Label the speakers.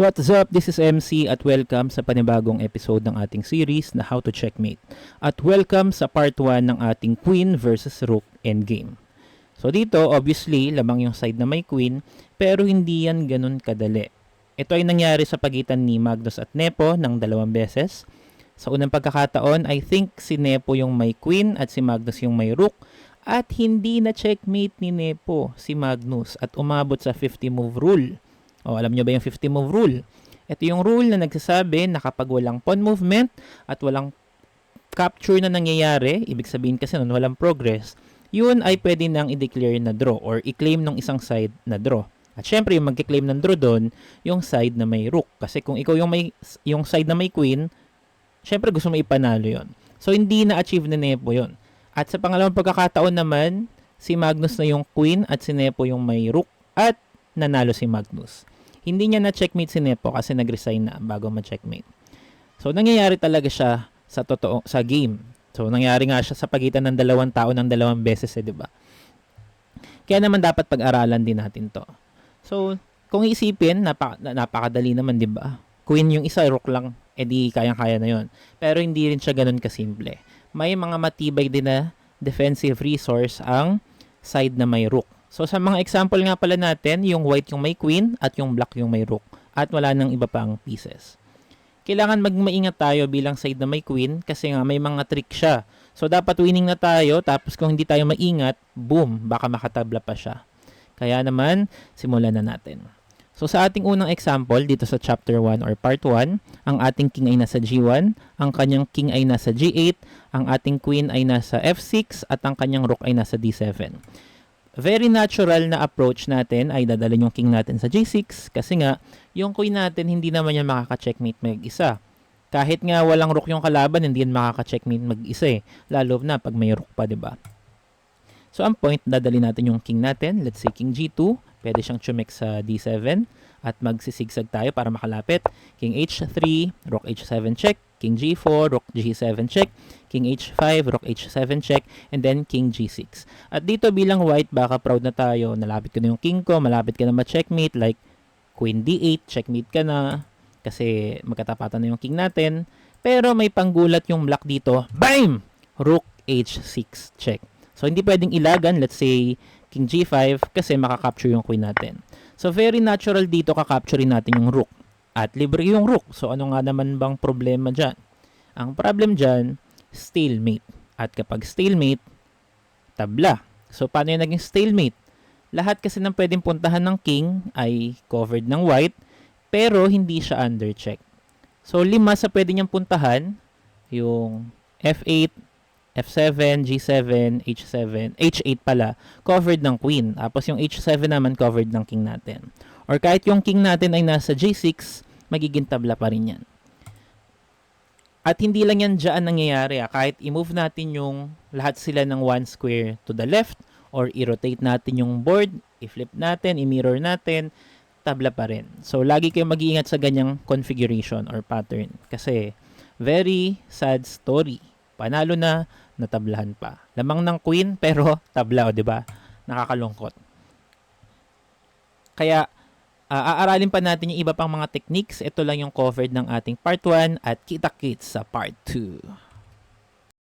Speaker 1: What's up? This is MC at welcome sa panibagong episode ng ating series na How to Checkmate. At welcome sa part 1 ng ating Queen versus Rook endgame. So dito, obviously, lamang yung side na may Queen, pero hindi yan ganun kadali. Ito ay nangyari sa pagitan ni Magnus at Nepo ng 2 beses. Sa unang pagkakataon, I think si Nepo yung may Queen at si Magnus yung may Rook. At hindi na checkmate ni Nepo si Magnus at umabot sa 50 move rule. O, alam nyo ba yung 50 move rule? Ito yung rule na nagsasabi na kapag walang pawn movement at walang capture na nangyayari, ibig sabihin kasi nun walang progress, yun ay pwede nang i-declare na draw or i-claim ng isang side na draw. At syempre, yung mag-claim ng draw doon, yung side na may rook. Kasi kung ikaw yung side na may queen, syempre gusto mo ipanalo yon. So, hindi na-achieve ni Nepo yon. At sa pangalawang pagkakataon naman, si Magnus na yung queen at si Nepo yung may rook at nanalo si Magnus. Hindi niya na-checkmate si Nepo kasi nag-resign na bago ma-checkmate. So, nangyayari talaga siya sa game. So, nangyari nga siya sa pagitan ng dalawang tao ng 2 beses, di ba? Kaya naman dapat pag-aralan din natin to. So, kung iisipin, napakadali naman, di ba? Queen yung isa, rook lang, edi kayang-kaya na yon. Pero hindi rin siya ganun kasimple. May mga matibay din na defensive resource ang side na may rook. So, sa mga example nga pala natin, yung white yung may queen at yung black yung may rook. At wala nang iba pang pieces. Kailangan magmaingat tayo bilang side na may queen kasi nga may mga trick siya. So, dapat winning na tayo tapos kung hindi tayo maingat, boom, baka makatabla pa siya. Kaya naman, simulan na natin. So, sa ating unang example, dito sa chapter 1 or part 1, ang ating king ay nasa G1, ang kanyang king ay nasa G8, ang ating queen ay nasa F6, at ang kanyang rook ay nasa D7. Very natural na approach natin ay dadalhin yung king natin sa G6 kasi nga, yung queen natin hindi naman yan makaka-checkmate mag-isa. Kahit nga walang rook yung kalaban, hindi yan makaka-checkmate mag-isa eh. Lalo na pag may rook pa, diba? So, ang point, dadalhin natin yung king natin. Let's say king G2. Pwede siyang chumek sa D7 at magsisigsag tayo para makalapit. King H3, rook H7 check. King G4, rook G7 check. King H5, rook H7 check. And then King G6. At dito bilang white, baka proud na tayo. Nalapit ko na yung king ko. Malapit ka na ma-checkmate. Like Queen D8, checkmate ka na. Kasi magkatapatan na yung king natin. Pero may panggulat yung black dito. BAM! Rook H6 check. So, hindi pwedeng ilagan. Let's say King G5 kasi makakapture yung queen natin. So, very natural dito kakapturein natin yung rook. At libre yung rook. So, ano nga naman bang problema dyan? Ang problem dyan, stalemate. At kapag stalemate, tabla. So, paano yung naging stalemate? Lahat kasi ng pwedeng puntahan ng king ay covered ng white, pero hindi siya under check. So, 5 sa pwede niyang puntahan, yung F8, F7, G7, H7, H8 pala, covered ng queen. Tapos yung H7 naman covered ng king natin. Or kahit yung king natin ay nasa G6, magiging tabla pa rin yan. At hindi lang yan dyan nangyayari. Kahit i-move natin yung lahat sila ng 1 square to the left, or i-rotate natin yung board, i-flip natin, i-mirror natin, tabla pa rin. So, lagi kayong mag-iingat sa ganyang configuration or pattern. Kasi, very sad story. Panalo na, natablahan pa. Lamang ng queen, pero tabla, o, diba? Nakakalungkot. Kaya, aaralin pa natin yung iba pang mga techniques. Ito lang yung covered ng ating part 1 at kita-kits sa part 2.